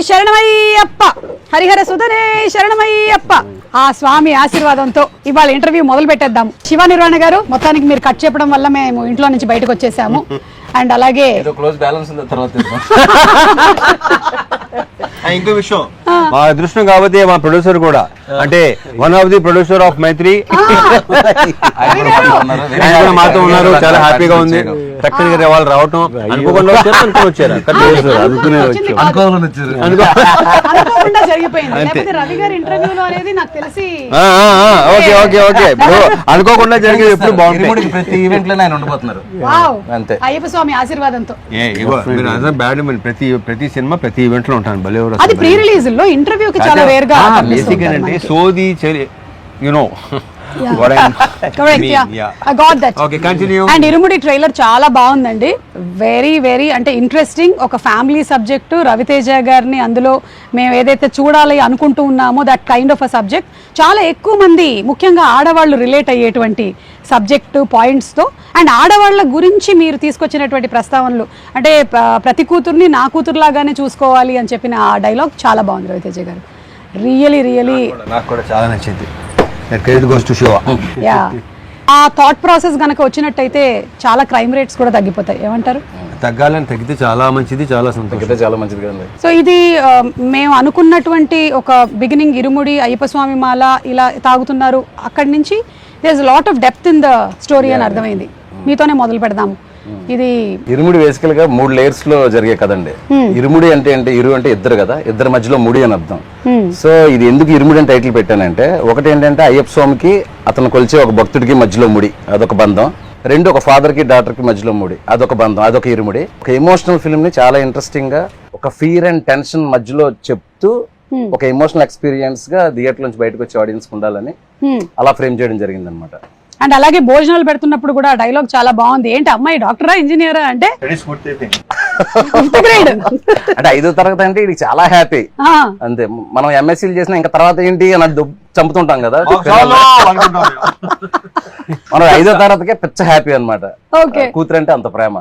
శరణమయ్యప్ప, హరిహర సుధనే శరణమయ్యప్ప. ఆ స్వామి ఆశీర్వాదంతో ఇవాళ ఇంటర్వ్యూ మొదలు పెట్టేద్దాం. శివ నిర్వాణ గారు, మొత్తానికి మీరు కట్ చెప్పడం వల్ల మేము ఇంట్లో నుంచి బయటకు వచ్చేసాము. అండ్ అలాగే క్లోజ్ బ్యాలెన్స్ ఉంది తర్వాత ఇంకో విషయం, మా అదృష్టం కాబట్టి మా ప్రొడ్యూసర్ కూడా, అంటే one of the producer of Mythri మాతో ఉన్నారు. చాలా హ్యాపీగా ఉంది. చక్కగా వాళ్ళు రావటం అనుకోకుండా వచ్చారు. అనుకోకుండా జరిగేది ఎప్పుడు బాగుంటుంది. ప్రతి ఈవెంట్ లో ఆయన ఉండిపోతున్నారు అంతే. అయ్యప్ప స్వామి ఆశీర్వాదంతో ప్రతి సినిమా ప్రతి ఈవెంట్ లో ఉంటాను. భలే అది ప్రీ రిలీజ్ లో ఇంటర్వ్యూకి చాలా వేర్ గా బేసిక్ అంటే సోది యునో. అండ్ ఇరుముడి ట్రైలర్ చాలా బాగుందండి. వెరీ వెరీ అంటే ఇంట్రెస్టింగ్. ఒక ఫ్యామిలీ సబ్జెక్టు, రవితేజ గారిని అందులో మేము ఏదైతే చూడాలి అనుకుంటూ ఉన్నామో that kind of a subject చాలా ఎక్కువ మంది, ముఖ్యంగా ఆడవాళ్ళు రిలేట్ అయ్యేటువంటి సబ్జెక్టు పాయింట్స్తో. అండ్ ఆడవాళ్ళ గురించి మీరు తీసుకొచ్చినటువంటి ప్రస్తావనలు, అంటే ప్రతి కూతుర్ని నా కూతురులాగానే చూసుకోవాలి అని చెప్పిన ఆ డైలాగ్ చాలా బాగుంది రవితేజ గారు. రియలీ రియలీ నాకు కూడా చాలా నచ్చింది. ఆ థాట్ ప్రాసెస్ గనక వచ్చినట్టయితే చాలా క్రైమ్ రేట్స్ కూడా తగ్గిపోతాయి. ఏమంటారు? తగ్గాలని, తగ్గితే చాలా మంచిది, చాలా సంతోషం, చాలా మంచిది కదండి. సో ఇది మేము అనుకున్నటువంటి ఒక బిగినింగ్, ఇరుముడి అయ్యప్ప స్వామి మాల ఇలా తాగుతున్నారు, అక్కడి నుంచి there is lot of depth in the story అని అర్థమైంది. మీతోనే మొదలు పెడదాము. ఇది ఇరుముడి బేసికల్ గా 3 లేయర్స్ లో జరిగే కదండి. ఇరుముడి అంటే ఇరు అంటే ఇద్దరు కదా, ఇద్దరి మధ్యలో ముడి అని అర్థం. సో ఇది ఎందుకు ఇరుముడి అని టైటిల్ పెట్టానంటే, ఒకటి ఏంటంటే అయ్యప్ప స్వామికి అతను కొలిచే ఒక భక్తుడికి మధ్యలో ముడి, అదొక బంధం. 2 ఒక ఫాదర్ కి డాటర్ కి మధ్యలో ముడి, అదొక బంధం, అదొక ఇరుముడి. ఒక ఎమోషనల్ ఫిల్మ్ ని చాలా ఇంట్రెస్టింగ్ గా ఒక ఫియర్ అండ్ టెన్షన్ మధ్యలో చెప్తూ ఒక ఎమోషనల్ ఎక్స్పీరియన్స్ గా థియేటర్ నుంచి బయటకు వచ్చే ఆడియన్స్ ఉండాలని అలా ఫ్రేమ్ చేయడం జరిగింది అనమాట. అండ్ అలాగే భోజనాలు పెడుతున్నప్పుడు కూడా డైలాగ్ చాలా బాగుంది. ఏంటి అమ్మాయి డాక్టరా, ఇంజనీరా అంటే అంటే 5వ తరగతి అంటే ఇది చాలా హ్యాపీ అంతే. మనం ఎంఎస్సీలు చేసినా ఇంకా తర్వాత ఏంటి అని చంపుతుంటాం కదా, మనం 5వ తరగతికే పిచ్చ హ్యాపీ అనమాట. కూతురు అంటే అంత ప్రేమ.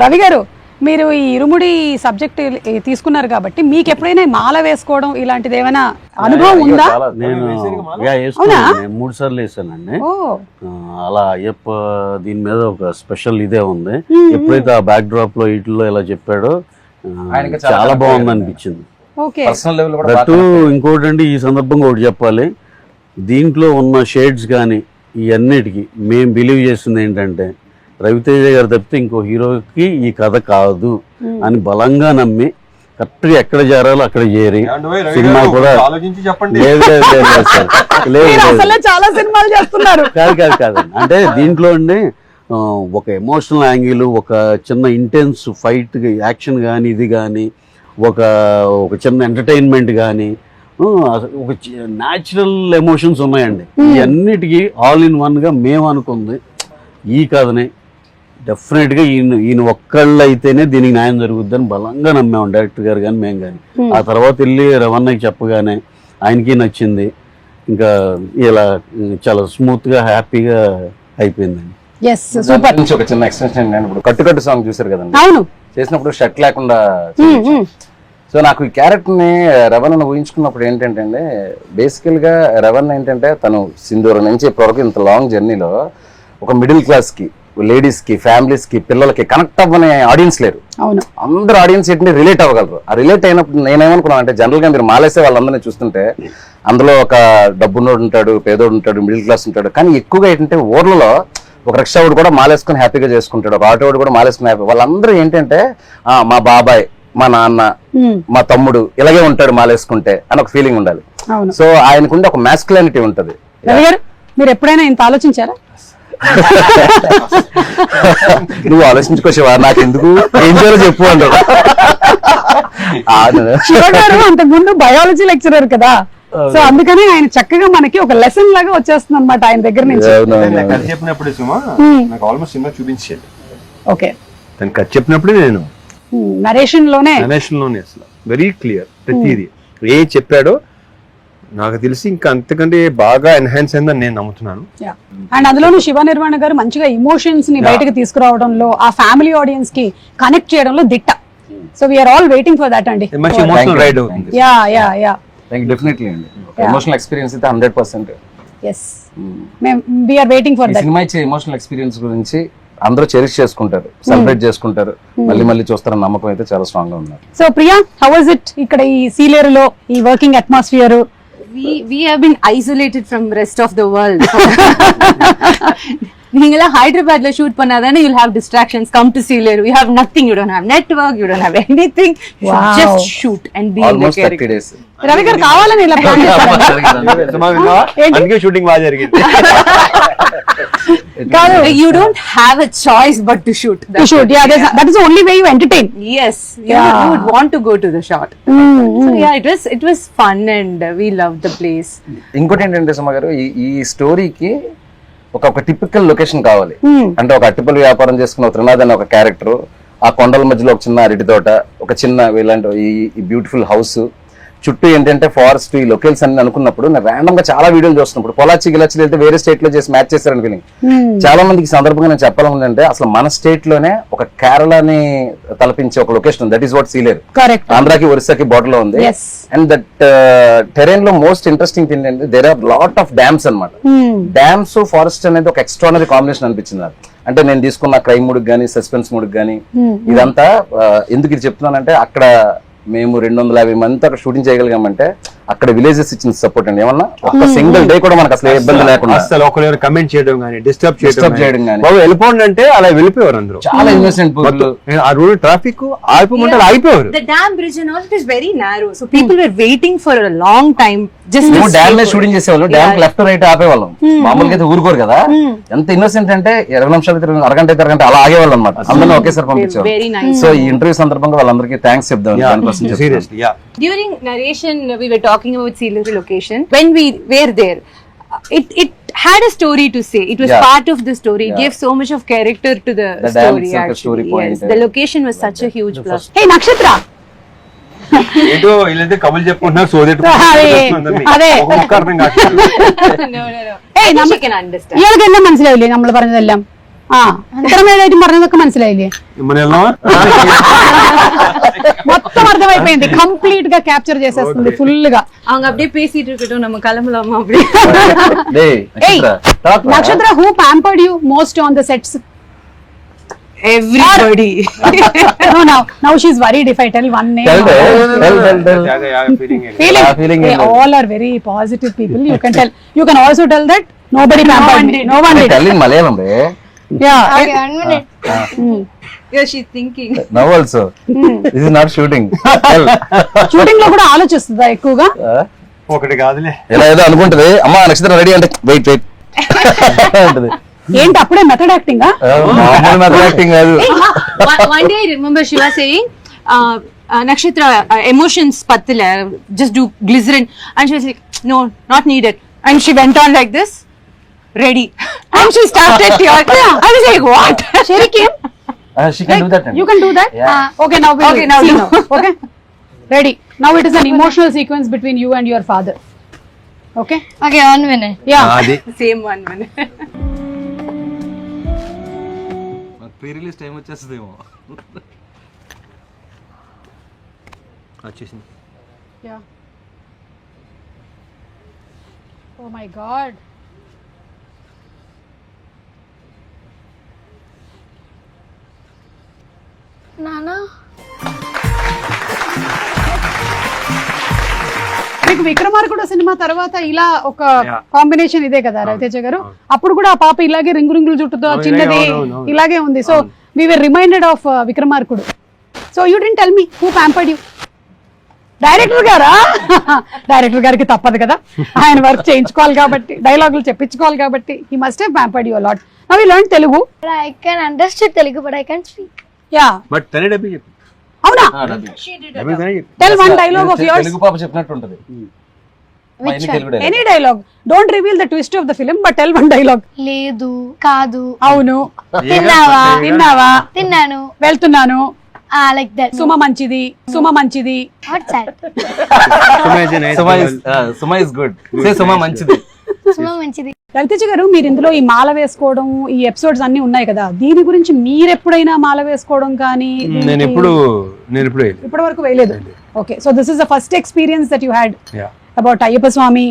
రవి గారు, మీరు ఈ ఇరుముడి సబ్జెక్ట్ తీసుకున్నారు కాబట్టి మీకు ఎప్పుడైనా మాల వేసుకోవడం ఇలాంటిది ఏమైనా అనుభవం ఉందా? నేను 3 సార్లు వేసానండి. అలా అయ్యప్ప దీని మీద ఒక స్పెషల్ ఇదే ఉంది. ఎప్పుడైతే ఆ బ్యాక్ డ్రాప్ లో ఇట్లో ఇలా చెప్పాడో చాలా బాగుంది అనిపించింది. ఇంకోటి అంటే ఈ సందర్భంగా ఒకటి చెప్పాలి, దీంట్లో ఉన్న షేడ్స్ కానీ ఈ అన్నిటికీ మేము బిలీవ్ చేస్తుంది ఏంటంటే, రవితేజ గారు తప్పితే ఇంకో హీరోకి ఈ కథ కాదు అని బలంగా నమ్మి కరెక్ట్ గా ఎక్కడ చేరాలో అక్కడ చేరి సినిమా కూడా చాలా సినిమాలు చేస్తున్నారు. కాదు అంటే దీంట్లో అండి ఒక ఎమోషనల్ యాంగిల్, ఒక చిన్న ఇంటెన్స్ ఫైట్ యాక్షన్ కానీ, ఇది కానీ ఒక చిన్న ఎంటర్టైన్మెంట్ కానీ, ఒక న్యాచురల్ ఎమోషన్స్ ఉన్నాయండి. ఈ అన్నిటికీ ఆల్ ఇన్ వన్ గా మేము అనుకుంది ఈ కథనే డెఫినెట్ గా ఈయన ఒక్కళ్ళు అయితేనే దీనికి న్యాయం జరుగుద్దని బలంగా నమ్మాము, డైరెక్టర్ గారు కానీ మేము కానీ. ఆ తర్వాత వెళ్ళి రవణకి చెప్పగానే ఆయనకి నచ్చింది. ఇంకా ఇలా చాలా స్మూత్ గా హ్యాపీగా అయిపోయిందండి. ఒక చిన్న ఎక్స్టెన్షన్, ఇప్పుడు కట్టు సాంగ్ చూసారు కదండి, చేసినప్పుడు షర్ట్ లేకుండా. సో నాకు ఈ క్యారెక్టర్ ని రవణను ఊహించుకున్నప్పుడు ఏంటంటే అండి, బేసికల్ గా రవణ ఏంటంటే తను సింధూరం నుంచి ఇప్పటివరకు ఇంత లాంగ్ జర్నీలో ఒక మిడిల్ క్లాస్ కి, లేడీస్ కి, ఫ్యామిలీస్ కి, పిల్లలకి కనెక్ట్ అవ్వని ఆడియన్స్ లేరు. అందరు ఆడియన్స్ ఏంటంటే రిలేట్ అవ్వగలరు. ఆ రిలేట్ అయినప్పుడు నేనేమనుకున్నాను అంటే, జనరల్ గా మీరు మాలేసే వాళ్ళందరినీ చూస్తుంటే అందులో ఒక డబ్బున్నోడు ఉంటాడు, పేదోడు ఉంటాడు, మిడిల్ క్లాస్ ఉంటాడు. కానీ ఎక్కువగా ఏంటంటే ఊర్లలో ఒక రిక్షావాడు కూడా మాలేసుకుని హ్యాపీగా చేసుకుంటాడు, ఒక ఆటోవాడు కూడా మాలేసుకుని హ్యాపీ. వాళ్ళందరూ ఏంటంటే మా బాబాయ్, మా నాన్న, మా తమ్ముడు ఇలాగే ఉంటాడు మాలేసుకుంటే అని ఒక ఫీలింగ్ ఉండాలి. సో ఆయనకుండే ఒక మాస్కులానిటీ ఉంటది. మీరు ఎప్పుడైనా ఇంత ఆలోచించారా? నువ్వు ఆలోచించుకోవా, నాకు ఎందుకు, ఏం చేయాలో చెప్పు అంటారు. అంతకు ముందు బయాలజీ లెక్చరర్ కదా, సో అందుకని ఆయన చక్కగా మనకి ఒక లెసన్ లాగా వచ్చేస్తుంది అనమాట ఆయన దగ్గర నుంచి. చెప్పినప్పుడు నాకు ఆల్మోస్ట్ సినిమా చూపించేది. ఓకే, కథ చెప్పినప్పుడు నేను నరేషన్ లోనే అసలు వెరీ క్లియర్ ప్రతిదీ ఏ చెప్పాడో నాకు తెలిసి ఇంకా అంతకంటే బాగా ఎన్హాన్స్ అయిందని నేను నమ్ముతున్నాను. అండ్ అందులోనూ శివ నిర్వాణ గారు మంచిగా ఎమోషన్స్ ని బయటకు తీసుకురావడంలో, ఆ ఫ్యామిలీ ఆడియన్స్ కి కనెక్ట్ చేయడంలో దిట్ట. So we are all waiting for that అండి. మంచి ఎమోషనల్ రైడ్ అవుతుంది. యా డెఫినెట్లీ అండి. ఎమోషనల్ ఎక్స్పీరియన్స్ అయితే 100%. ఎస్ వీఆర్ వెయిటింగ్ ఫర్ ఈ దట్. సినిమా ఇచ్చే ఎమోషనల్ ఎక్స్పీరియన్స్ గురించి అందరూ చెరిష్ చేసుకుంటారు, సెలబ్రేట్ చేసుకుంటారు, మళ్ళీ చూస్తారన్న నమ్మకం అయితే చాలా స్ట్రాంగ్ గా ఉన్నారు. So Priya, how was it ఇక్కడ ఈ సీలేరులో ఈ working atmosphere? We have been isolated from rest of the world. நீங்களா ஹைதராபாத்ல ஷூட் பண்ணாதானே you'll have distractions. Come to Sealeru, you have nothing, you don't have network, you don't have anything. You should Wow. just shoot and be in the almost 30 character. days. Ravi గారు కావాలని ఇలా plan చేశారు. Cinema విన్నావా? అందుకే shooting బాగా జరిగింది. You don't have a choice but to shoot. To shoot, yeah, that is the only way you entertain. Yes, Yeah. you would want to go to the shot. So yeah, it was fun and we loved the place. ఇంకోటి ఏంటంటే సుమ గారు, ఈ స్టోరీకి ఒక typical location కావాలి. అంటే ఒక అట్టిపల్లి వ్యాపారం చేసుకున్న త్రినాథ్ అనే ఒక క్యారెక్టర్, ఆ కొండల మధ్యలో ఒక చిన్న అరటి తోట, ఒక చిన్న ఇలాంటి ఈ బ్యూటిఫుల్ హౌస్, చుట్టూ ఏంటంటే ఫారెస్ట్, ఈ లొకేల్స్ అన్ని అనుకున్నప్పుడు నేను ర్యాండమ్ గా చాలా వీడియోలు చూస్తున్నప్పుడు పొలాచి గిలాచి వెళ్తే వేరే స్టేట్ లో చేసి మ్యాచ్ చేశారని ఫీలింగ్. చాలా మందికి సందర్భంగా నేను చెప్పాలంటే అసలు మన స్టేట్ లోనే ఒక కేరళని తలపించే ఒక location, that is what Sileru. Correct. ఆంధ్రాకి ఒరిస్సాకి బార్డర్ లో ఉంది. Yes. అండ్ దట్ టెరైన్ లో మోస్ట్ ఇంట్రెస్టింగ్ థింగ్ ఏంటంటే there are lot of dams అన్నమాట. డ్యామ్స్ ఫారెస్ట్ అనేది ఒక ఎక్స్ట్రానరీ కాంబినేషన్ అనిపించింది నాకు. అంటే నేను తీసుకున్న క్రైమ్ మూడ్ గానీ, సస్పెన్స్ మూడ్ గానీ, ఇదంతా ఎందుకు ఇది చెప్తున్నానంటే అక్కడ మేము 250 మందితో అక్కడ షూటింగ్ చేయగలిగామంటే అక్కడ విలేజెస్ ఇచ్చిన సపోర్ట్ అండి. ఏమన్నా ఒక సింగిల్ డే కూడా మనకు అసలు ఏ ఇబ్బంది లేకుండా, అసలు ఒకరు కమెంట్ చేయడం కానీ, డిస్టర్బ్ చేయడం గానీ, బాబు వెళ్ళిపోండి అంటే అలా వెళ్ళిపోయారు అందరూ. చాలా ఇన్నోసెంట్ ఆ రోడ్ ట్రాఫిక్ ఆగిపోమంటే అలా ఆగిపోయారు. The dam bridge and all, it is very narrow, so people were waiting for a long time just to dam మీద షూటింగ్ చేసేవాళ్ళు, డ్యామ్ లెఫ్ట్ రైట్ ఆపేవాళ్ళం. మామూలుగా అయితే ఊరుకోరు కదా. ఎంత ఇన్నోసెంట్ అంటే 20 నిమిషాలు అరగంట అయితే అరగంట అలా ఆగేవాళ్ళు అనమాట. అందరినీ ఒకేసారి పంపించేవాళ్ళు. very nice. సో ఈ ఇంటర్వ్యూ సందర్భంగా వాళ్ళందరికీ థ్యాంక్స్ చెప్దాం. Seriously yeah. During narration, we were talking about Sealeru location. When we were there, it had a story to say. It was Yeah. part of the story. It Yeah. gave so much of character to the The dam story. itself a Actually, story point. yes, the location was such a huge plus. హే నక్షత్ర, ఏదో వీళ్ళైతే కబులు చెప్పుకుంటున్నారు, సోదేటు അതെ. అర్థం కాదు. No. ഏയ് I think നമ്മ she can understand. ഇയാൾക്കെല്ലാം മനസ്സിലായില്ലേ നമ്മൾ പറഞ്ഞതെല്ലാം? ആ ഇത്രമേലായിട്ടും പറഞ്ഞതൊക്കെ മനസ്സിലായില്ലേ? మన వెళ్దామా? మొత్తం అర్థమైపోయింది, కంప్లీట్ గా క్యాప్చర్ చేసేస్తుంది ఫుల్ గా. அவங்க அப்படியே பேசிட்டு இருக்கட்டும், நம்ம கிளம்பலாமா அப்படியே. Hey, Nakshatra, who pampered you most on the sets? Everybody. Now she's worried if I tell one name. Feeling. They all are very positive people. You can tell. You can also tell that nobody pampered me. No one did. Malayalam ray. Yeah. Okay, 1 minute. Yeah, she's thinking. Now also. This is not shooting. Shooting లో కూడా ఆలోచిస్తుందా ఎక్కువగా? ఒకటి కాదులే. ఇలా ఏదో అనుకుంటది, అమ్మా నక్షత్రం ready అంటే వెయిట్ అంటది. ఏంటి అప్పుడే మెథడ్ యాక్టింగ్? మామూలు మెథడ్ యాక్టింగ్ కాదు. One day I remember she was saying, Nakshatra, emotions pattila, just do glycerin. And she was like, no, not needed. And she went on like this, ready. And she started tearing. I was like, what? Sherry came. She can do that. You can do that? Yeah. Okay, now we'll Okay, now see do. now. Okay? Ready. Now it is an emotional sequence between you and your father. Okay? Okay, 1 minute. Yeah. అది Same one minute. Pre release time వచ్చేస్తుందేమో. వచ్చేసింది. Yeah. Oh my God. Nana? మీకు విక్రమార్కుడు cinema తర్వాత ఇలా ఒక Yeah. Combination ఇదే కదా రవితేజ గారు? అప్పుడు కూడా ఆ పాప ఇలాగే రింగుల జుట్టుతో చిన్నది అవును. ఇలాగే ఉంది. So we were reminded of Vikramarkudu. So you didn't tell me who pampered you? Director గారా? డైరెక్టర్ గారికి తప్పదు కదా, ఆయన వర్క్ చేయించుకోవాలి కాబట్టి, డైలాగులు చెప్పించుకోవాలి కాబట్టి. He must have pampered you lot. Now you learn Telugu. But I can understand Telugu, but I can't speak. Yeah, but తనే డబ్బి చెప్పి అవునా? డబ్బి తనే చెప్పి tell one dialogue of yours. Telugu పాప చెప్పినట్టు ఉంటది. Which one? Any dialogue. Don't reveal the twist of the film, but tell one dialogue. లేదు, కాదు, అవును, తిన్నావా, తిన్నావా, తిన్నాను, వెళ్తున్నాను, like that. సుమ మంచిది, సుమ మంచిది. What's that? Suma is nice. Suma is good. Say Suma మంచిది. సినిమా మంచిది. రవితేజ గారు, మీరు ఇందులో ఈ మాల వేసుకోవడం ఈ ఎపిసోడ్స్ అన్ని ఉన్నాయి కదా, దీని గురించి మీరు ఎప్పుడైనా మాల వేసుకోవడం కానీ? నేను ఎప్పుడు ఇప్పటి వరకు వేయలేదు. Okay, so this is the first experience that you had Yeah. About Ayyappa Swami.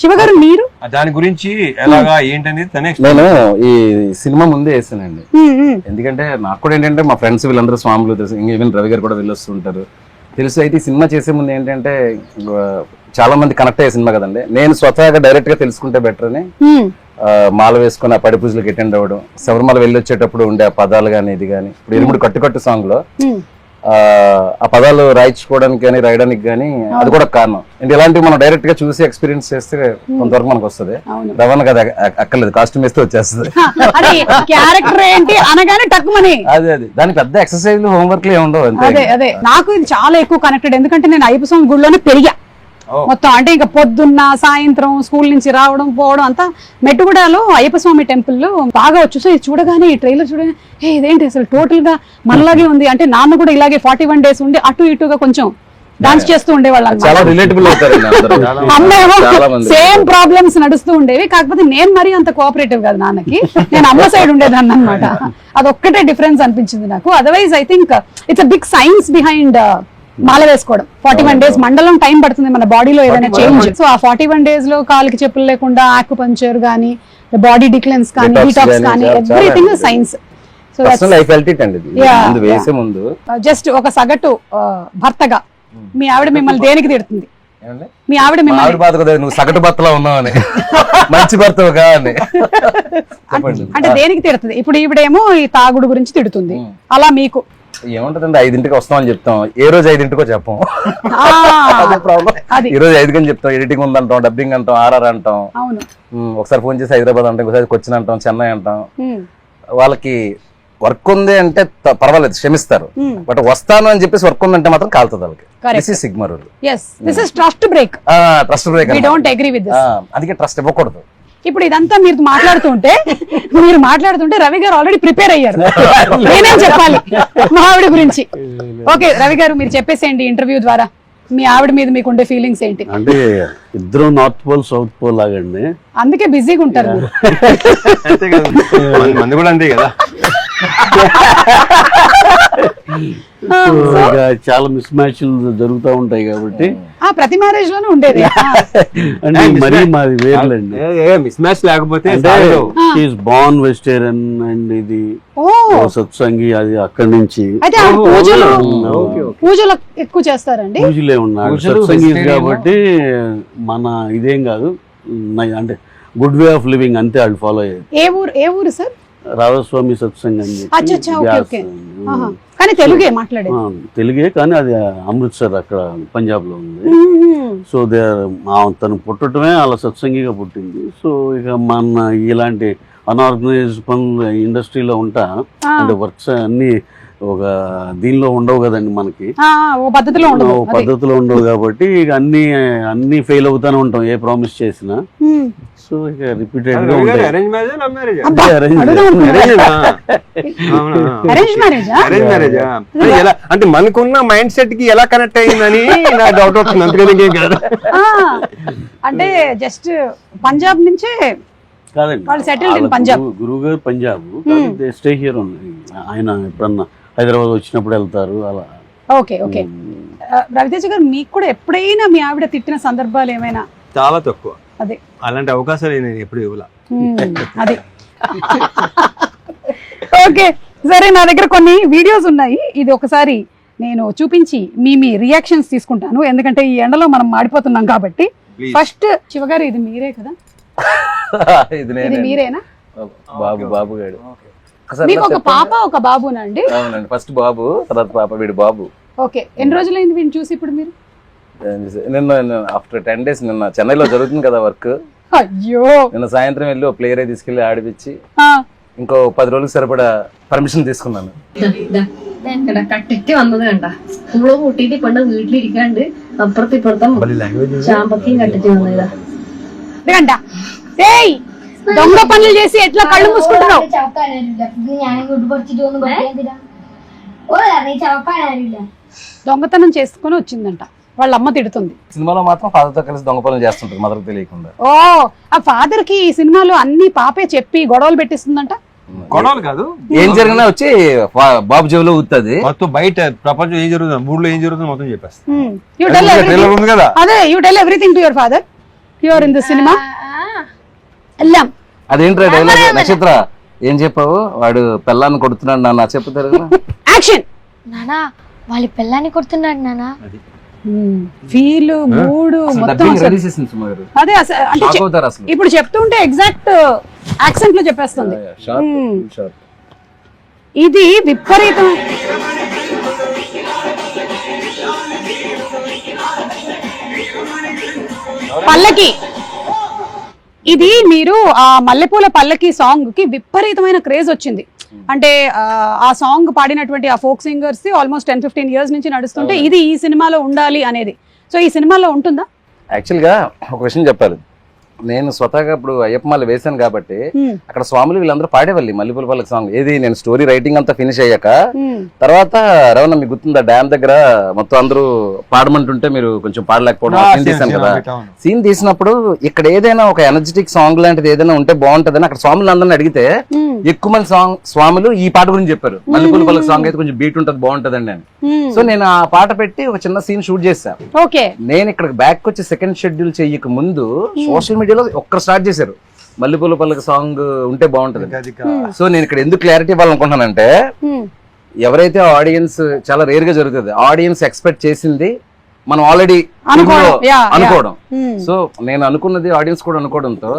Shiva garu, మీరు దాని గురించి ఎలాగా ఏంటనేది తనే నేను ఈ సినిమా ముందే వేసానండి. ఎందుకంటే నాకు కూడా ఏంటంటే మా ఫ్రెండ్స్ వీళ్ళందరూ స్వాములు తెలుసు, ఈవెన్ రవి గారు కూడా వెళ్ళొస్తుంటారు తెలుసు. అయితే ఈ సినిమా చేసే ముందు ఏంటంటే చాలా మంది కనెక్ట్ అయ్యే సినిమా కదండి. నేను స్వతహాగా డైరెక్ట్ గా తెలుసుకుంటే బెటర్ అని మాల వేసుకుని ఆ పడి పూజలకు అటెండ్ అవ్వడం, శబరిమల వెళ్ళి వచ్చేటప్పుడు ఉండే ఆ పదాలు కానీ ఇది కానీ, ఇప్పుడు ఇరుముడి కట్టు సాంగ్ లో ఆ పదాలు రాయించుకోవడానికి కానీ రాయడానికి కానీ అది కూడా కారణం. అంటే ఇలాంటివి మనం డైరెక్ట్ గా చూసి ఎక్స్పీరియన్స్ చేస్తే కొంతవరకు మనకు వస్తుంది. రవాణా కదా అక్కర్లేదు, కాస్ట్యూమ్ వేస్తే వచ్చేస్తుంది. క్యారెక్టర్ ఏంటి అనగానే టక్కుమని అదే దాని పెద్ద ఎక్సర్సైజ్ హోంవర్క్ లో ఉండవు. అదే నాకు ఇది చాలా ఎక్కువ కనెక్టెడ్. ఎందుకంటే నేను అయ్యప్ప స్వామి గుడిలోనే పెరిగా మొత్తం. అంటే ఇంకా పొద్దున్న సాయంత్రం స్కూల్ నుంచి రావడం పోవడం అంతా మెట్టుగూడలో అయ్యప్ప స్వామి టెంపుల్ లో బాగా వచ్చు. సో ఇది చూడగానే, ఈ ట్రైలర్ చూడగానే ఇదేంటి అసలు టోటల్ గా మనలాగే ఉంది. అంటే నాన్న కూడా ఇలాగే 41 days ఉండి అటు ఇటుగా కొంచెం డాన్స్ చేస్తూ ఉండేవాళ్ళు. చాలా రిలేటబుల్ అవుతారు. సేమ్ ప్రాబ్లమ్స్ నడుస్తూ ఉండేవి. కాకపోతే నేను మరీ అంత కోఆపరేటివ్ కాదు నాన్నకి, నేను అమ్మ సైడ్ ఉండేదాన్ని అనమాట. అదొక్కటే డిఫరెన్స్ అనిపించింది నాకు. Otherwise I think it's a big science behind మాల వేసుకోవడం. 41 days మండలం టైం పడుతుంది మన బాడీలో ఏదైనా చేంజ్. సో ఆ 41 days లో కాలికి చెప్పులు లేకుండా ఆక్యుపంక్చర్ కానీ, బాడీ డిక్లెన్స్ కానీ, డీటాక్స్ కానీ, ఎవ్రీథింగ్ సైన్స్. సో వేసే ముందు జస్ట్ ఒక సగటు భర్తగా మీ ఆవిడ మిమ్మల్ని దేనికి తిడుతుంది? మీ ఆవిడ మిమ్మల్ని బాధ కదా, నువ్వు సగటు భర్తలో ఉన్నావని, మంచి భర్తవుగా అని అంటే దేనికి తిడుతుంది? ఇప్పుడు ఈవిడేమో ఈ తాగుడు గురించి తిడుతుంది, అలా మీకు ఏముంటదండి? 5ంటికి వస్తామని చెప్తాం, ఏ రోజు 5ంటికో చెప్పం. ఈ రోజు 5 చెప్తాం, ఎడిటింగ్ ఉందంటాం, డబ్బింగ్ అంటాం, ఆర్ఆర్ అంటాం. ఒకసారి ఫోన్ చేసి హైదరాబాద్ అంటాం, ఒకసారి కొచ్చిన్ అంటాం, చెన్నై అంటాం. వాళ్ళకి వర్క్ ఉంది అంటే పర్వాలేదు, క్షమిస్తారు. బట్ వస్తాను అని చెప్పేసి వర్క్ ఉందంటే మాత్రం కాలుతుంది వాళ్ళకి. Sigma rule. Trust break. Trust break. అందుకే ట్రస్ట్ ఇవ్వకూడదు. ఇప్పుడు ఇదంతా మీరు మాట్లాడుతుంటే రవి గారు ఆల్రెడీ ప్రిపేర్ అయ్యారు. నేనేం చెప్పాలి మా ఆవిడ గురించి? ఓకే రవి గారు, మీరు చెప్పేసేయండి ఇంటర్వ్యూ ద్వారా మీ ఆవిడ మీద మీకు ఉండే ఫీలింగ్స్ ఏంటి? అంటే ఇద్దరు నార్త్ పోల్ సౌత్ పోల్ లాగండి, అందుకే బిజీగా ఉంటారు. మంది కూడా అంతే కదా. చాలా మిస్ మ్యాచ్లు జరుగుతూ ఉంటాయి కాబట్టి ప్రతి మ్యారేజ్ లోనే ఉండేది. అంటే మరీ మాది వేర్లండి, మిస్ మ్యాచ్ లేకపోతే. బార్న్ వెజిటేరియన్ అండ్ ఇది సత్సంగి, అది అక్కడి నుంచి. అయితే పూజలు ఎక్కువ చేస్తారండి? పూజలే ఉన్నాడు సత్సంగి కాబట్టి మన ఇదేం కాదు, అంటే గుడ్ వే ఆఫ్ లివింగ్ అంతే వాళ్ళు ఫాలో అయ్యేది. ఏ ఊరు సార్? రాధాస్వామి సత్సంగ్ అని కానీ తెలుగే, కానీ అది అమృత్సర్ అక్కడ పంజాబ్ లో ఉంది. సో తను పుట్టడమే అలా సత్సంగిగా పుట్టింది. సో ఇక మన ఇలాంటి అన్ఆర్గనైజ్డ్ పనులు ఇండస్ట్రీలో ఉంటా, అంటే వర్క్స్ అన్ని ఒక దీనిలో ఉండవు కదండి మనకి, పద్ధతిలో ఉండవు కాబట్టి ఇక అన్ని ఫెయిల్ అవుతానే ఉంటాం ఏ ప్రామిస్ చేసినా. సో ఇక రిపీటెడ్ గా ఉంటాయి. అంటే మనకున్న మైండ్ సెట్ కి ఎలా కనెక్ట్ అయ్యిందని నా డౌట్ అవుతుంది. అందుకని కాదు, అంటే జస్ట్ పంజాబ్ నుంచే కాదండి, గురువు గారు పంజాబ్, స్టే హియర్ ఉంది. ఆయన ఎప్పుడన్నా హైదరాబాద్ వచ్చినప్పుడు వెళ్తారు అలా. Okay okay. రవితేజ గారు, మీకు కూడా ఎప్పుడైనా మీ ఆవిడ తిట్టిన సందర్భాలు ఏమైనా? చాలా తక్కువ. అదే అలాంటి అవకాశాలు నేను ఎప్పుడు ఇవ్వలా. అదే ఓకే సరే, నా దగ్గర కొన్ని వీడియోస్ ఉన్నాయి. ఇది ఒకసారి నేను చూపించి మీ రియాక్షన్స్ తీసుకుంటాను, ఎందుకంటే ఈ ఎండలో మనం మాడిపోతున్నాం కాబట్టి. ఫస్ట్ శివగారు, ఇది మీరే కదా? ఇది మీరేనా? బాబు గారు. మీకు ఒక పాప ఒక బాబునండి? అవునండి, ఫస్ట్ బాబు, తర్వాత పాప. వీడు బాబు. ఓకే, ఎన్ని రోజులైంది వీడిని చూసి ఇప్పుడు మీరు? నిన్న ఆఫ్టర్ 10 days, నిన్న చెన్నైలో జరుగుతుంది కదా వర్క్. అయ్యో, నిన్న సాయంత్రం వెళ్ళి ఒక ప్లేయర్ తీసుకెళ్లి ఆడిపించి ఇంకో 10 రోజులకు సరిపడా పర్మిషన్ తీసుకున్నాను. കട്ടിട്ട് വന്നത് കണ്ട നമ്മള് കൂട്ടിട്ട് പണ്ട് വീട്ടിലിരിക്കാണ്ട് അപ്പുറത്ത് ഇപ്പുറത്തും ചാമ്പക്കയും കട്ടിട്ട് വന്നതാ. దొంగ పనులు చేసి ఎట్లా కళ్ళు మూసుకుంటున్నావు? దొంగతనం చేసుకుని వచ్చిందంట. వాళ్ళ అమ్మ తిడుతుంది. సినిమాలో మాత్రం ఫాదర్ తో కలిసి దొంగ పనులు చేస్తుంటారు మదర్ తెలియకుండా. ఓ ఆ ఫాదర్ కి ఈ సినిమాలో అన్ని పాపే చెప్పి గొడవలు పెట్టిస్తుందంట. గొడవలు కాదు, ఏం జరిగినా వచ్చి బాబు చెవిలో ఊతుంది. మొత్తం బయట ప్రపంచం ఏం జరుగుతుంది, ఊళ్ళో ఏం జరుగుతుంది మొత్తం చెప్పేస్తా. You tell everything. ఉంది కదా, అదే you tell everything to your father. You are in the cinema. ఎల్లాం. అదేంట్రా డైలాగ్ నక్షత్ర ఏం చెప్పావు? వాడు పెళ్ళాన్ని కొడుతున్నాడు నాన్న చెప్తారు. యాక్షన్. నానా వాళ్ళ పిల్లాన్ని కొడుతున్నాడు నానా. ఫీల్ మూడు మొత్తం అదే అంటే ఇప్పుడు చెప్తుంటే ఎగ్జాక్ట్ యాక్సెంట్ లో చెప్పేస్తుంది. ఇది విపరీతం. పల్లకి ఇది మీరు ఆ మల్లెపూల పల్లకి సాంగ్ కి విపరీతమైన క్రేజ్ వచ్చింది. అంటే ఆ సాంగ్ పాడినటువంటి ఆ ఫోక్ సింగర్స్ ఆల్మోస్ట్ 10-15 ఇయర్స్ నుంచి నడుస్తుంటే ఇది ఈ సినిమాలో ఉండాలి అనేది. సో ఈ సినిమాలో ఉంటుందా? యాక్చువల్ గా ఒక విషయం చెప్పాలి, నేను స్వతహాగా ఇప్పుడు అయ్యప్ప మాల వేశాను కాబట్టి అక్కడ స్వాములు వీళ్ళందరూ పాడేవాళ్ళు మల్లెపూల పల్లకి సాంగ్. ఏది నేను స్టోరీ రైటింగ్ అంతా ఫినిష్ అయ్యాక తర్వాత రవణ మీకు గుర్తుందా డ్యామ్ దగ్గర మొత్తం అందరూ పాడమంటుంటే మీరు కొంచెం పాడలేకపోవడం సీన్ తీసాను కదా. సీన్ తీసినప్పుడు ఇక్కడ ఏదైనా ఒక ఎనర్జెటిక్ సాంగ్ లాంటిది ఏదైనా ఉంటే బాగుంటదని అక్కడ స్వాములు అందరిని అడిగితే ఎక్కువ మంది స్వాములు ఈ పాట గురించి చెప్పారు. మల్లెపూల పల్లకి సాంగ్ అయితే కొంచెం బీట్ ఉంటది బాగుంటదండి అని. సో నేను ఆ పాట పెట్టి ఒక చిన్న సీన్ షూట్ చేశాను. నేను ఇక్కడ బ్యాక్ వచ్చి సెకండ్ షెడ్యూల్ చెయ్యక ముందు సోషల్ మీడియాలో ఒక్కరు స్టార్ట్ చేశారు మల్లెపూల పల్లకి సాంగ్ ఉంటే బాగుంటది. సో నేను ఇక్కడ ఎందుకు క్లారిటీ ఇవ్వాలనుకుంటున్నానంటే ఎవరైతే ఆడియన్స్ చాలా రేర్ గా జరుగుతుంది, ఆడియన్స్ ఎక్స్పెక్ట్ చేసింది మనం ఆల్రెడీ అనుకోవడం. సో నేను అనుకున్నది ఆడియన్స్ కూడా అనుకోవడంతో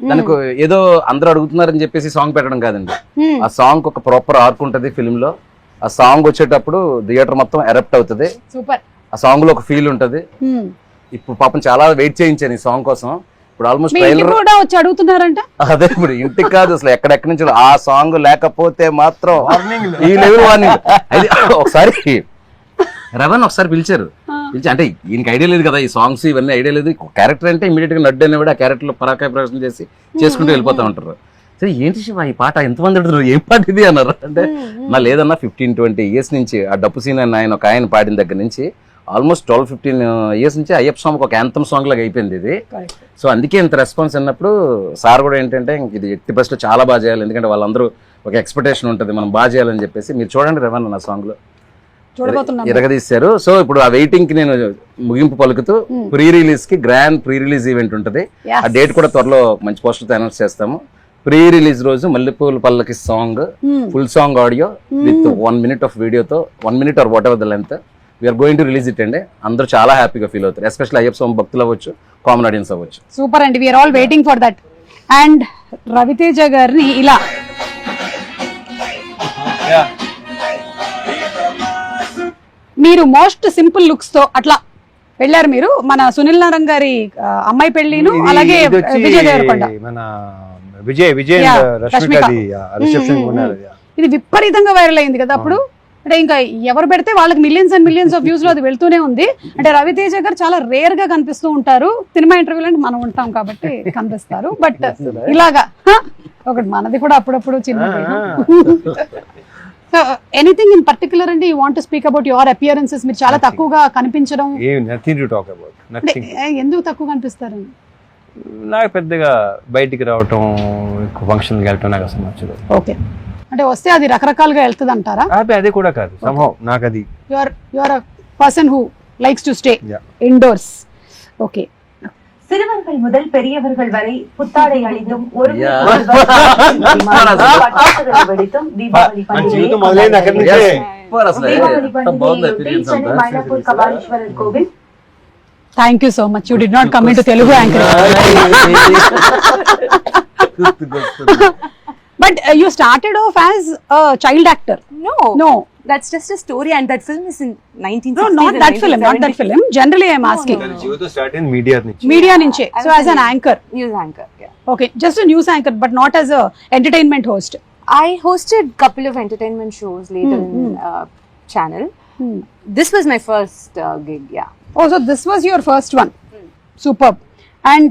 దానికి ఏదో అందరూ అడుగుతున్నారని చెప్పేసి సాంగ్ పెట్టడం కాదండి. ఆ సాంగ్ ఒక ప్రాపర్ ఆర్క్ ఉంటది ఫిల్మ్ లో. ఆ సాంగ్ వచ్చేటప్పుడు థియేటర్ మొత్తం ఎరప్ట్ అవుతుంది. ఆ సాంగ్ లో ఒక ఫీల్ ఉంటది. ఇప్పుడు పాపం చాలా వెయిట్ చేయించాను ఈ సాంగ్ కోసం. ఇప్పుడు ఆల్మోస్ట్ వచ్చి అడుగుతున్నారంట. అదే ఇప్పుడు ఇంటికి కాదు అసలు ఎక్కడెక్కడి నుంచి ఆ సాంగ్ లేకపోతే మాత్రం ఈ లెవెల్ వార్నింగ్. అయితే ఒకసారి రవణ్ ఒకసారి పిలిచారు, పిలిచి అంటే ఈయనకి ఐడియా లేదు కదా ఈ సాంగ్స్ ఇవన్నీ ఐడియా లేదు. క్యారెక్టర్ అంటే ఇమీడియట్ గా నడ్డు అనేవాడు ఆ క్యారెక్టర్ లో పరాకాయ ప్రదర్శన చేసి చేసుకుంటూ వెళ్ళిపోతా ఉంటారు. సరే ఏంటి శివ ఈ పాట ఎంతమంది అడుగుతారు ఏం పాట ఇది అన్నారు. అంటే నా లేదన్నా 15-20 ఇయర్స్ నుంచి ఆ డప్పు సీన్ అని ఆయన ఒక ఆయన పాడిన దగ్గర నుంచి ఆల్మోస్ట్ 12-15 ఇయర్స్ నుంచి అయ్యప్ప సాంగ్ ఒక యాంథమ్ సాంగ్ లాగా అయిపోయింది ఇది. సో అందుకే ఇంత రెస్పాన్స్ అన్నప్పుడు సార్ కూడా ఏంటంటే ఇది ఎట్టి బస్ లో చాలా బాగా చేయాలి, ఎందుకంటే వాళ్ళందరూ ఒక ఎక్స్పెక్టేషన్ ఉంటుంది మనం బాగా చేయాలని చెప్పేసి. మీరు చూడండి రవణ్ నా సాంగ్ లో ఎరగదీశారు. సో ఇప్పుడు ఆ వెయిటింగ్ కి నేను ముగింపు పలుకుతూ ప్రీ రిలీజ్ కి గ్రాండ్ ప్రీ రిలీజ్ ఈవెంట్ ఉంటుంది. ఆ డేట్ కూడా త్వరలో మంచి పోస్టర్ తో అనౌన్స్ చేస్తాము. ప్రీ రిలీజ్ రోజు Mallepula Pallaki song full song audio with 1 minute of వీడియోతో 1 minute or whatever the length we are going to release it అండి. అందరూ చాలా హ్యాపీగా ఫీల్ అవుతారు, ఎస్పెషల్లీ అయ్యప్ప స్వామి భక్తులు అవ్వచ్చు, కామన్ ఆడియన్స్ అవ్వచ్చు. సూపర్ అండి, we are all waiting for that. And Ravi Teja గారిని ఇలా మీరు మోస్ట్ సింపుల్ లుక్స్ తో అట్లా వెళ్ళారు మీరు. మన సునీల్ నారాయణ గారి అమ్మాయి పెళ్లిను అలాగే విజయ్ దేవరకొండ ఇది విపరీతంగా వైరల్ అయింది కదా అప్పుడు. అంటే ఇంకా ఎవరు పెడితే వాళ్ళకి millions and millions of views లో అది వెళ్తూనే ఉంది. అంటే రవితేజ గారు చాలా రేర్ గా కనిపిస్తూ ఉంటారు. సినిమా ఇంటర్వ్యూలో మనం ఉంటాం కాబట్టి కనిపిస్తారు. బట్ ఇలాగా ఒకటి మనది కూడా అప్పుడప్పుడు చిన్న ఎనీథింగ్ ఇన్ పర్టికులర్ అండి you want to speak about your appearances? మీరు చాలా తక్కువగా కనిపించడం ఎందుకు తక్కువ కనిపిస్తారు? నాకు పెద్దగా బయటికి రావటం ఫంక్షన్ వెళ్ళటం నాకు అసలు నచ్చదు. ఓకే, అంటే వస్తే అది రకరకాలుగా వెళ్తుంది అంటారా? అది కూడా కాదు, నాకు అది your person who likes to stay indoors. Okay, சிறுவர்கள் முதல் பெரியவர்கள் வரை புத்தாடை அணிந்தும் ஒரு வெடித்தும் தீபாவளி மயிலாப்பூர் கபாலீஸ்வரர் கோவில். Thank you so much. You did not come into Telugu anchor. But you started off as a child actor. No. That's just a story, and that film is in 1960s. No, not that film. Not that film. Generally, I am asking. జీవితం start in media నుంచి. Media నుంచి. So as an anchor. News anchor. Yeah. Okay, just a news anchor, but not as a entertainment host. I hosted couple of entertainment shows later in channel. This was my first gig. Yeah. Oh, so this was your first one. Superb. And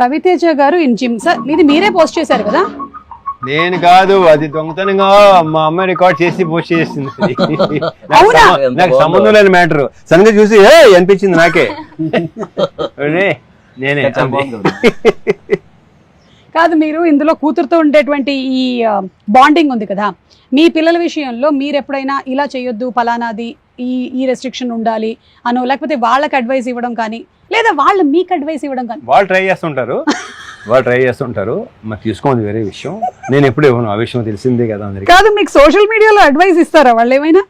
Ravi Teja గారు in gym sir ఇది మీరే post చేశారు కదా? నేను కాదు, అది దొంగతనంగా మా అమ్మాయి రికార్డ్ చేసి పోస్ట్ చేసింది. నాకు సంబంధం లేని మ్యాటర్. సడన్గా చూసి అనిపించింది నాకే, నేనే. కాదు, మీరు ఇందులో కూతురుతో ఉండేటువంటి ఈ బాండింగ్ ఉంది కదా, మీ పిల్లల విషయంలో మీరు ఎప్పుడైనా ఇలా చేయొద్దు పలానాది ఈ రెస్ట్రిక్షన్ ఉండాలి అనో, లేకపోతే వాళ్ళకి అడ్వైస్ ఇవ్వడం కానీ, లేదా వాళ్ళు మీకు అడ్వైస్ ఇవ్వడం కానీ? వాళ్ళు ట్రై చేస్తుంటారు, మరి తీసుకోండి వేరే విషయం. నేను ఎప్పుడు ఇవ్వను, ఆ విషయం తెలిసిందే కదా అందరికి. కాదు, మీకు సోషల్ మీడియాలో అడ్వైస్ ఇస్తారా వాళ్ళు ఏమైనా?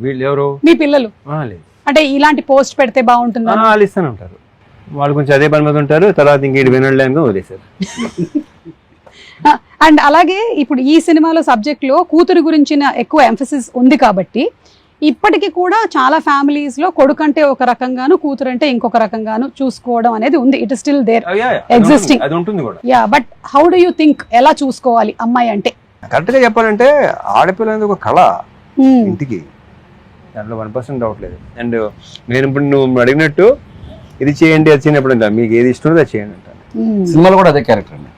వీళ్ళు ఎవరు? మీ పిల్లలు. లేదు, అంటే ఇలాంటి పోస్ట్ పెడితే బాగుంటుందా? వాళ్ళు ఇస్తూనే ఉంటారు. వాళ్ళు కొంచెం అదే పని మీద ఉంటారు, తర్వాత ఇంకేటి వినలేక వదిలేశారు. అండ్ అలాగే ఇప్పుడు ఈ సినిమాలో సబ్జెక్ట్ లో కూతురు గురించిన ఎక్కువ ఎంఫసిస్ ఉంది కాబట్టి ఇప్పటికీ కూడా చాలా ఫ్యామిలీస్ లో కొడుకంటే ఒక రకంగాను కూతురు అంటే ఇంకొక రకంగాను చూసుకోవడం అనేది ఉంది. It is still there existing. అది ఉంటుంది కూడా. Yeah, but how do you think ఎలా చూసుకోవాలి అమ్మాయి అంటే? కరెక్ట్ గా చెప్పాలంటే ఆడపిల్ల అనేది ఒక కళ ఇంటికి, దాంట్లో 1% డౌట్ లేదు. అండ్ నేను ఇప్పుడు నువ్వు అడిగినట్టు ఇది చేయండి అది చేయనప్పుడు మీకు ఏది ఇష్టం అది చేయండి అంటాను. సినిమాలో కూడా అదే క్యారెక్టర్ అండి.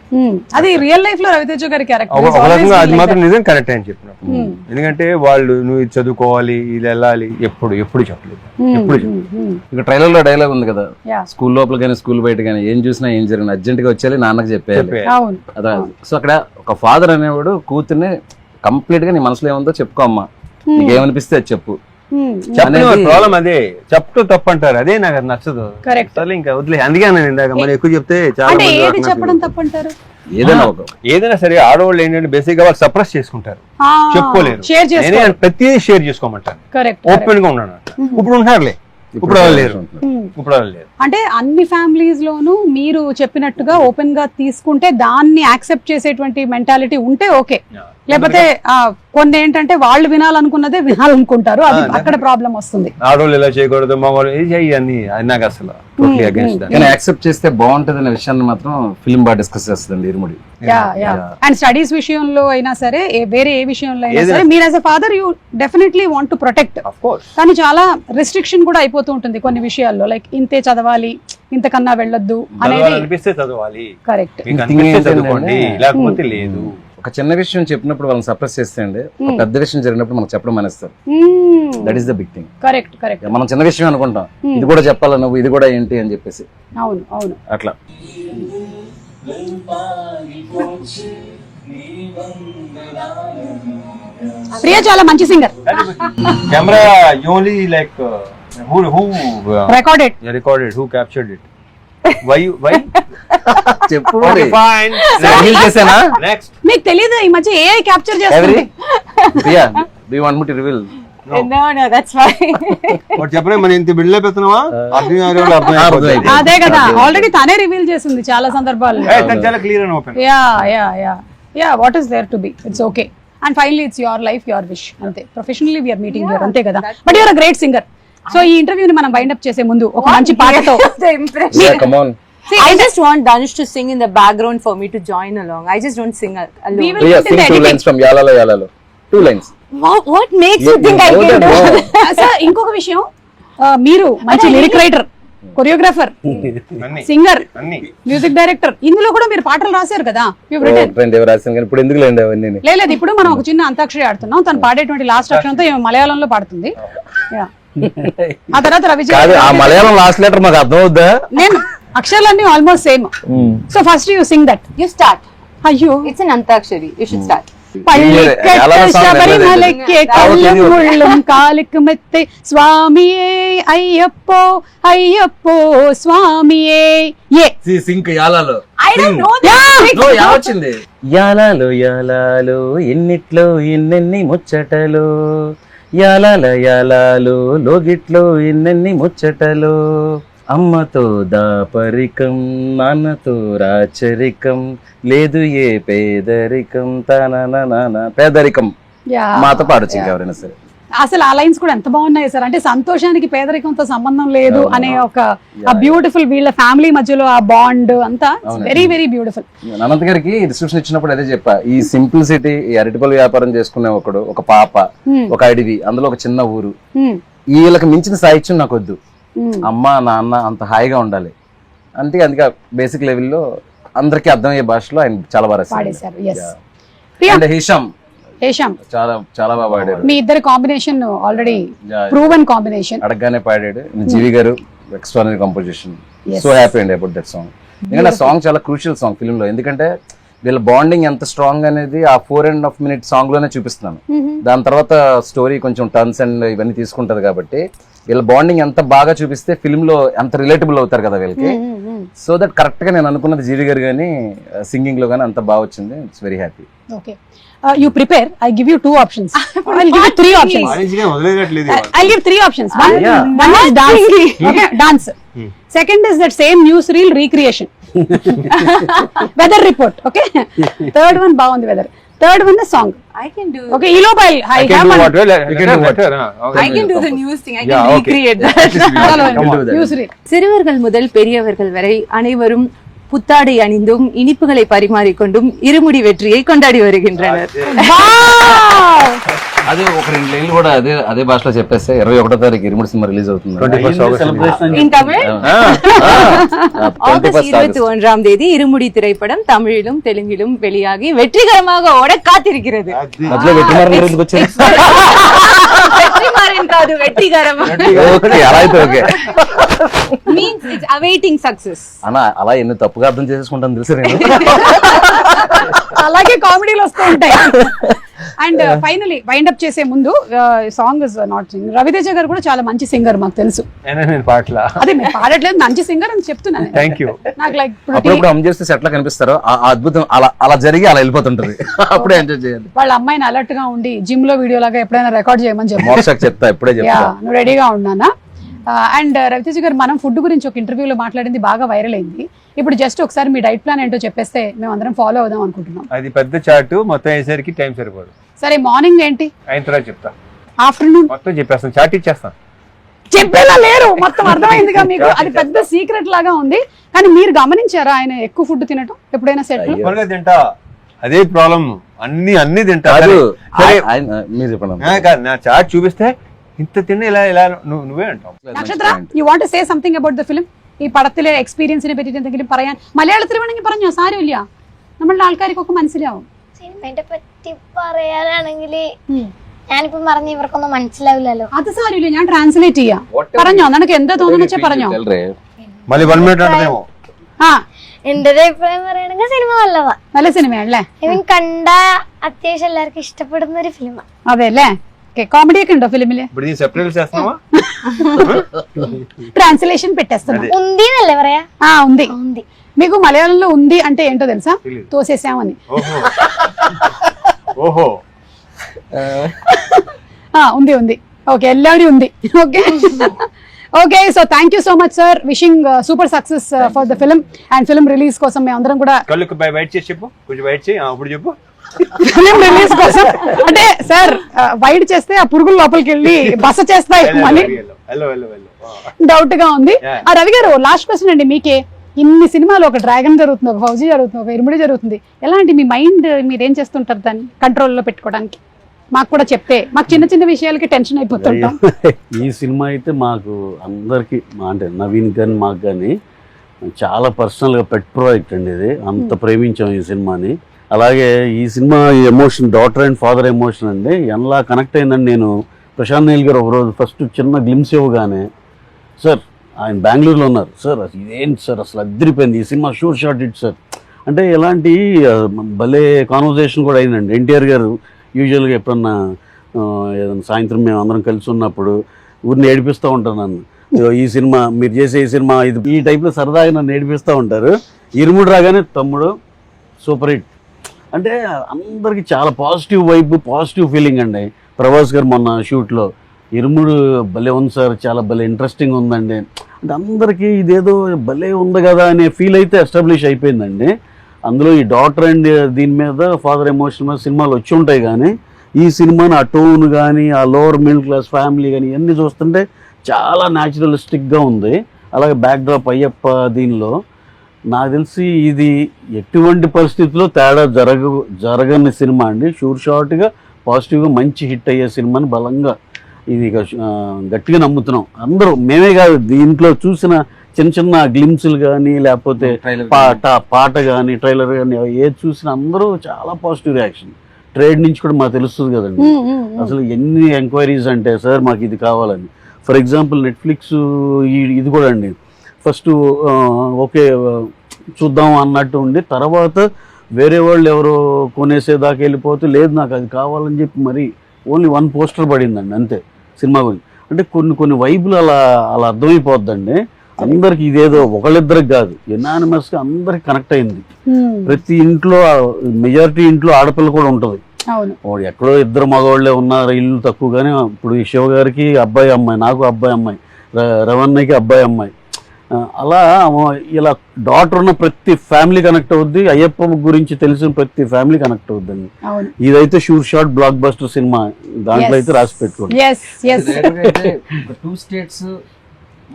అది రియల్ లైఫ్ లో రవితేజ గారి క్యారెక్టర్. అది మాత్రం నిజం కరెక్ట్ అని చెప్పినప్పుడు, ఎందుకంటే వాళ్ళు నువ్వు ఇది చదువుకోవాలి ఇది వెళ్ళాలి ఎప్పుడు చెప్పలేదు. ఇక ట్రైలర్ లో డైలాగ్ ఉంది కదా, స్కూల్ లోపల కానీ స్కూల్ బయట కానీ ఏం చూసినా ఏం జరిగిన అర్జెంట్ గా వచ్చేయాలి నాన్నకి చెప్పేయాలి. అదే. సో అక్కడ ఒక ఫాదర్ అనేవాడు కూతుర్ని కంప్లీట్ గా నీ మనసులో ఏముందో చెప్పుకో అమ్మా, నీకేమనిపిస్తే అది చెప్పు. ప్రాబ్లం అదే, చెప్తూ తప్పు అంటారు, అదే నాకు అది నచ్చదు. ఇంకా వదిలే, అందుకే నేను ఇందాక మరి ఎక్కువ చెప్తే చాలా ఏదైనా సరే ఆడవాళ్ళు ఏంటంటే బేసిక్ గా వాళ్ళు సప్రెస్ చేసుకుంటారు, చెప్పుకోలేరు. ప్రతిదీ షేర్ చేసుకోమంటారు, ఓపెన్ గా ఉన్నాను. ఇప్పుడు ఉంటారులే, ఇప్పుడు లేరు. అంటే అన్ని ఫ్యామిలీస్ లోనూ మీరు చెప్పినట్టుగా ఓపెన్ గా తీసుకుంటే దాన్ని యాక్సెప్ట్ చేసేటువంటి మెంటాలిటీ ఉంటే ఓకే. లేకపోతే కొన్ని ఏంటంటే వాళ్ళు వినాలనుకున్నదే వినాలనుకుంటారు, అది అక్కడ ప్రాబ్లం వస్తుంది. ఆడవాళ్ళు ఇలా చేయకూడదు, మగవాళ్ళు అన్ని నాకు అసలు యాక్సెప్ట్ చేస్తే బాగుంటది అనే విషయాన్ని మాత్రం ఫిల్మ్ బాగా డిస్కస్ చేస్తుంది ఇరుముడి. అండ్ స్టడీస్ విషయంలో అయినా సరే, వేరే ఏ విషయంలో అయినా సరే, మీరు as a father you definitely want to protect. కానీ చాలా రెస్ట్రిక్షన్ కూడా అయిపోతూ ఉంటుంది కొన్ని విషయాల్లో, లైక్ ఇంతే చదవాలి, ఇంతకన్నా వెళ్ళొద్దు అనేది. కరెక్ట్. లేకపోతే లేదు. ఒక చిన్న విషయం చెప్పినప్పుడు వాళ్ళని సప్రెస్ చేస్తే అండి, ఒక పెద్ద విషయం జరిగినప్పుడు మనకు చెప్పడం మానేస్తారు. That is the big thing. Correct correct. మనం చిన్న విషయం అనుకుంటాం, ఇది కూడా చెప్పాలా నువ్వు, ఇది కూడా ఏంటి అని చెప్పేసి. అవును అవును, అట్లా. ప్రియా చాలా మంచి singer. Camera only like who recorded, who captured it, why చెప్పు. fine, చేసానా next. మీకు తెలియదు ఈ మధ్య ఏఐ క్యాప్చర్ చేస్తుంది. Priya, do you want me to reveal? No, that's fine. What చెప్పరే, మన ఇంత బిల్డ్ అయిపోతున్నావా? అర్థం అదే కదా, ఆల్రెడీ తనే రివీల్ చేసింది చాలా సందర్భాల్లో. చాలా clear and open. Yeah what is there to be, it's okay. And finally it's your life, your wish, అంతే. Professionally we are meeting here, అంతే కదా. But your a great singer. So ఈ ఇంటర్వ్యూని మనం వైండ్ అప్ చేసే ముందు ఒక మంచి పాటతో. Come on. See, I just want Danush to sing in the background for me to join along. I just don't sing alone. Priya, sing 2 lines from Yalalo Yalalo. 2 lines. What makes you think I can do that? Sir ఇంకొక విషయం, మీరు మంచి lyric writer, choreographer, singer, music director, ఇందులో కూడా మీరు పాటలు రాశారు కదా. ఇప్పుడు ఎందుకు లేదు, ఇప్పుడు మనం ఒక చిన్న అంతాక్షరి ఆడుతున్నాం, తను పాడేటువంటి లాస్ట్ అక్షరంతో మలయాళంలో పాడుతుంది. ఆ తర్వాత రవిచంద్ర, ఆ మలయాళం లాస్ట్ లెటర్ మాకు అర్థం అవుద్దా? నేను అక్షరాలన్నీ almost same. So first you sing that. You start. అయ్యో, It's an antakshari. You should start. ശബരിമലയ്ക്ക് കല്ലും മുള്ളും കാലിക്ക് മെത്തെ സ്വാമിയേ അയ്യപ്പോ അയ്യപ്പോ സ്വാമിയേ. Sync యాలాలో. I don't know this. వచ్చింది యాలాలో యాలాలో ఎన్నిట్లో ఎన్నెన్ని ముచ్చటలో, యాలాల యాలాలో లోగిట్లో ఎన్నెన్ని ముచ్చటలో, అమ్మతో దాపరికం నాన్నతో రాచరికం, లేదు ఏ పేదరికం తన పేదరికం. మాతో పాడొచ్చు ఇంకెవరైనా సరే. అసలు ఆ లైన్స్ కూడా ఎంత బాగున్నాయి సార్. అంటే సంతోషానికి పేదరికంతో సంబంధం లేదు అనే ఒక బ్యూటిఫుల్, వీళ్ళ ఫ్యామిలీ మధ్యలో ఆ బాండ్ అంతా వెరీ వెరీ బ్యూటిఫుల్. అనంత్ గారికి డిస్క్రిప్షన్ ఇచ్చినప్పుడు అదే చెప్పా, ఈ సింప్లిసిటీ, ఈ అరటిపల్లి వ్యాపారం చేసుకునే ఒకడు, ఒక పాప, ఒక అడవి, అందులో ఒక చిన్న ఊరు, వీళ్ళకి మించిన సాహిత్యం నాకు వద్దు. అమ్మ నాన్న అంత హాయిగా ఉండాలి. అందుకే బేసిక్ లెవెల్లో అందరికీ అర్థమయ్యే భాషలో ఆయన చాలా బాగా రాశారు. అండ్ హిషామ్ హేషామ్ చాలా చాలా బాగా పాడారు. మీ ఇద్దరి కాంబినేషన్ ఆల్రెడీ ప్రూవెన్ కాంబినేషన్. అడగగానే పాడాడు. జీవి గారు ఎక్స్ట్రానరీ కంపోజిషన్. సో హ్యాపీ అండి అబౌట్ దట్ సాంగ్. ఎందుకంటే ఆ సాంగ్ చాలా క్రూషియల్ సాంగ్ ఫిల్మ్ లో. ఎందుకంటే వీళ్ళ బాండింగ్ ఎంత స్ట్రాంగ్ అనేది ఆ 4.5 minute సాంగ్ లోనే చూపిస్తున్నాను. దాని తర్వాత స్టోరీ కొంచెం టర్న్స్ అండ్ ఇవన్నీ తీసుకుంటది కాబట్టి వీళ్ళ బాండింగ్ ఎంత బాగా చూపిస్తే ఫిల్మ్ లో ఎంత రిలేటబుల్ అవుతారు కదా వీళ్ళకి. సో దట్ కరెక్ట్ గా నేను అనుకున్నది జీవి గారు కానీ సింగింగ్ లో కానీ అంత బాగా వచ్చింది. It's very happy. Okay, you prepare. I give you 2 options. I'll give you 3 options. I'll give 3 options. One is dance. Okay, dance. Second is that same news reel recreation. Weather report. Okay. Third one bagundi weather. Third one is song. I can do. Okay, Elopa, I have one. I can do the news thing. I can recreate that. News reel. சிறுவர்கள் முதல் பெரியவர்கள் வரை அனைவரும் புத்தாடை அணிந்தும் இனிப்புகளை பரிமாறிக்கொண்டும் இருமுடி வெற்றியை கொண்டாடி வருகின்றனர். అదే ఒక 2 లైన్లు కూడా అదే భాషలో చెప్పేస్తే 21వ తారీఖు ఇరుముడి సినిమా రిలీజ్ అవుతుంది. In Tamil? ஆகஸ்ட் 21ஆம் தேதி இருமுடி திரைப்படம் தமிழிலும் தெலுங்கிலும் வெளியாகி வெற்றிகரமாக ஓட காத்திருக்கிறது. మధ్యలో వెట్టిమారన్ గారు ఎందుకు వచ్చారు? வெற்றிமாறன் కాదు, வெற்றிகரமா. ఓకే, అలా అయితే okay. Means it's awaiting success. అన్నా అలా ఎన్ని తప్పుగా అర్థం చేసేసుకుంటాను తెలుసు నేను. అలాగే కామెడీలు వస్తూ ఉంటాయి. అండ్ ఫైనలీ వైండ్ అప్ చేసే ముందు song is not singer. Ravi Teja గారు కూడా చాలా మంచి సింగర్ మాకు తెలుసు. నేను పాటలా అదే మీరు పాడట్లేదు, మంచి సింగర్ అని చెప్తున్నాను. Thank you. నాకు లైక్ అప్పుడప్పుడు అమ్ చేస్తే సెట్ లా కనిపిస్తారు. ఆ అద్భుతం అలా జరిగి అలా వెళ్ళిపోతుంటది. అప్పుడే ఎంజాయ్ చేయాలి. వాళ్ళ అమ్మాయిని అలర్ట్ గా ఉండి జిమ్ లో వీడియో లాగా ఎప్పుడైనా రికార్డ్ చేయమని చెప్పి మోక్షకి చెప్తా, ఇప్పుడే చెప్తా. నువ్వు రెడీగా ఉన్నానా? అండ్ రవితేజ గారు మనం ఫుడ్ గురించి ఒక ఇంటర్వ్యూలో మాట్లాడింది బాగా వైరల్ అయింది. ఇప్పుడు జస్ట్ ఒకసారి మీ డైట్ ప్లాన్ ఏంటో చెప్పేస్తే మేము అందరం ఫాలో అవుదాం అనుకుంటున్నాం. అది పెద్ద చార్ట్, మొత్తం అయ్యేసరికి టైం సరిపోదు. సరే, మార్నింగ్ ఏంటి, అయిన తర్వాత చెప్తా. ఆఫ్టర్నూన్ మొత్తం చెప్పేస్తాను, చార్ట్ ఇచ్చేస్తాను. చెప్పేలా లేరు, మొత్తం అర్థమైందిగా మీకు. అది పెద్ద సీక్రెట్ లాగా ఉంది. కానీ మీరు గమనించారా ఆయన ఎక్కువ ఫుడ్ తినటం ఎప్పుడైనా సెట్? తింటా, అదే ప్రాబ్లం. అన్ని తింటా. మీరు చెప్పండి. నా చార్ట్ చూపిస్తే ఇంత తిన్న ఇలా నువ్వే అంటావు. നക്ഷത്ര, you want to say something about the film? ഈ പടത്തിലെ എക്സ്പീരിയൻസിനെ പറ്റിയിട്ട് എന്തെങ്കിലും പറയാൻ? മലയാളത്തിൽ വേണമെങ്കിൽ പറഞ്ഞോ, സാരമില്ല, നമ്മളുടെ ആൾക്കാർക്കൊക്കെ മനസ്സിലാവും. സിനിമയെ പറ്റി പറയാനാണെങ്കിൽ ഞാനിപ്പോ പറഞ്ഞ ഇവർക്കൊന്നും മനസ്സിലാവില്ലല്ലോ. അത് സാരമില്ല, ഞാൻ ട്രാൻസ്ലേറ്റ് ചെയ്യാം. പറഞ്ഞോ, നിനക്ക് എന്താ തോന്നുന്നു വെച്ചാൽ പറഞ്ഞോ. మళ్ళీ 1 minute అంటేమో. ആ, എന്റെ ഒരു അഭിപ്രായം പറയുകയാണെങ്കിൽ സിനിമ നല്ലതാ, നല്ല സിനിമയാണല്ലേ? ഇവൻ കണ്ട അത്യാവശ്യം എല്ലാവർക്കും ഇഷ്ടപ്പെടുന്ന ഒരു ഫിലിമാണ്. അതെ അല്ലേ? కామెడీ ഒക്കെ ఉണ്ടో ఫిలిమిല്? ఇప్పుడు దీన్ని సెపరేట్ చేస్తున్నావా? ట్రాన్స్లేషన్ పెట్టేస్తున్నా. ఉంది నల్లే പറയാ. ఉంది. ఉంది. మీకు మలయాళంలో ఉంది అంటే ఏంటో తెలుసా? తోసేసామని. ఓహో. ఉంది. ఓకే, എല്ലാവരും ఉంది. Okay. Okay, so thank you so much sir. Wishing super success for the film and film release కోసం మేము అందరం కూడా. కళ్ళకు బయట చేసి చెప్పు, కొంచెం బయట చేయి. అప్పుడు చెప్పు. ఫిలిం రిలీజ్ కోసం అంటే సార్ వైడ్ చేస్తే ఆ పురుగులు లోపలికి వెళ్ళి బస చేస్తాయి అని డౌట్ గా ఉంది. రవి గారు, లాస్ట్ క్వశ్చన్ అండి మీకే. ఇన్ని సినిమాలు, ఒక డ్రాగన్ జరుగుతుంది, ఒక ఫౌజీ జరుగుతుంది, ఒక ఇరుముడి జరుగుతుంది. ఎలాంటి మీ మైండ్ మీరేం చేస్తుంటారు దాన్ని కంట్రోల్లో పెట్టుకోవడానికి? మాకు కూడా చెప్తే, మాకు చిన్న చిన్న విషయాలకి టెన్షన్ అయిపోతుంటాం. ఈ సినిమా అయితే మాకు అందరికి, అంటే నవీన్ కానీ మాకు కానీ చాలా పర్సనల్గా పెట్ ప్రాజెక్ట్ అండి ఇది. అంత ప్రేమించాం ఈ సినిమాని. అలాగే ఈ cinema emotion, daughter and father emotion అండి, ఎలా కనెక్ట్ అయిందని నేను ప్రశాంత్ నీల్ గారు ఒకరోజు ఫస్ట్ చిన్న గ్లిమ్స్ ఇవ్వగానే, సార్ ఆయన బెంగళూరులో ఉన్నారు, సార్ ఇదేంటి సార్ అసలు అద్దరిపోయింది ఈ cinema, sure shot it sir అంటే ఇలాంటి భలే కాన్వర్జేషన్ కూడా అయిందండి. ఎన్టీఆర్ గారు యూజువల్గా ఎప్పుడన్నా ఏదైనా సాయంత్రం మేము అందరం కలిసి ఉన్నప్పుడు ఊరిని ఏడిపిస్తూ ఉంటారు నన్ను, ఈ సినిమా మీరు చేసే ఈ సినిమా ఇది, ఈ టైప్లో సరదాగా నన్ను ఏడిపిస్తూ ఉంటారు. ఇరుముడు రాగానే తమ్ముడు సూపర్ హిట్ అంటే అందరికి చాలా పాజిటివ్ వైబ్, పాజిటివ్ ఫీలింగ్ అండి. ప్రభాస్ గారు మొన్న షూట్లో ఇరుముడు భలే ఉంది సార్, చాలా భలే ఇంట్రెస్టింగ్ ఉందండి అంటే అందరికీ ఇదేదో భలే ఉంది కదా అనే ఫీల్ అయితే ఎస్టాబ్లిష్ అయిపోయిందండి. అందులో ఈ డాటర్ అండ్ దీని మీద ఫాదర్ ఎమోషన్ మీద సినిమాలు వచ్చి ఉంటాయి, కానీ ఈ సినిమాని ఆ టోన్ కానీ, ఆ లోవర్ మిడిల్ క్లాస్ ఫ్యామిలీ కానీ ఇవన్నీ చూస్తుంటే చాలా న్యాచురలిస్టిక్గా ఉంది. అలాగే బ్యాక్డ్రాప్ అయ్యప్ప దీనిలో నాకు తెలిసి ఇది ఎటువంటి పరిస్థితుల్లో తేడా జరగని సినిమా అండి. షూర్ షార్ట్గా పాజిటివ్గా మంచి హిట్ అయ్యే సినిమాని బలంగా ఇది గట్టిగా నమ్ముతున్నాం అందరూ. మేమే కాదు, దీంట్లో చూసిన చిన్న చిన్న గ్లిమ్స్లు కానీ, లేకపోతే పాట కానీ, ట్రైలర్ కానీ ఏది చూసినా అందరూ చాలా పాజిటివ్ రియాక్షన్. ట్రేడ్ నుంచి కూడా మాకు తెలుస్తుంది కదండి. అసలు ఎన్ని ఎంక్వైరీస్ అంటే సార్ మాకు ఇది కావాలని. ఫర్ ఎగ్జాంపుల్ నెట్ఫ్లిక్స్ ఇది కూడా అండి, ఫస్ట్ ఓకే చూద్దాం అన్నట్టు ఉండి తర్వాత వేరే వాళ్ళు ఎవరో కొనేసేదాకా వెళ్ళిపోతే లేదు నాకు అది కావాలని చెప్పి మరి ఓన్లీ 1 పోస్టర్ పడిందండి అంతే సినిమా గురించి. అంటే కొన్ని వైపులు అలా అర్థమైపోద్దండి అందరికి. ఇదేదో ఒకళ్ళిద్దరికి కాదు, ఎనానిమస్గా అందరికి కనెక్ట్ అయింది. ప్రతి ఇంట్లో మెజారిటీ ఇంట్లో ఆడపిల్ల కూడా ఉంటుంది. ఎక్కడో 2 మగవాళ్ళే ఉన్నారు, ఇల్లు తక్కువగానే. ఇప్పుడు ఈ శివ గారికి అబ్బాయి అమ్మాయి, నాకు అబ్బాయి అమ్మాయి, రవణకి అబ్బాయి అమ్మాయి, అలా ఇలా డాటర్ ఉన్న ప్రతి ఫ్యామిలీ కనెక్ట్ అవుద్ది. అయ్యప్ప గురించి తెలిసిన ప్రతి ఫ్యామిలీ కనెక్ట్ అవుద్దండి. ఇదైతే sure shot blockbuster cinema, దాంట్లో అయితే రాసి పెట్టుకోండి. 2 స్టేట్స్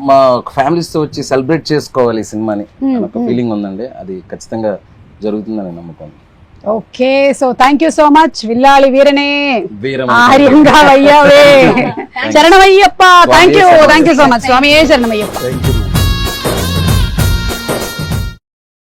మా ఫ్యామిలీస్ తో వచ్చి సెలబ్రేట్ చేసుకోవాలి ఈ సినిమాని ఒక ఫీలింగ్ ఉందండి. అది ఖచ్చితంగా జరుగుతుందని నమ్ముతాను. Okay, so thank you so much. విల్లాలి వీరనే ఆర్యంగా వయ్యావే. శరణమయ్యప్ప. Thank you so much. Swami శరణమయ్యప్ప.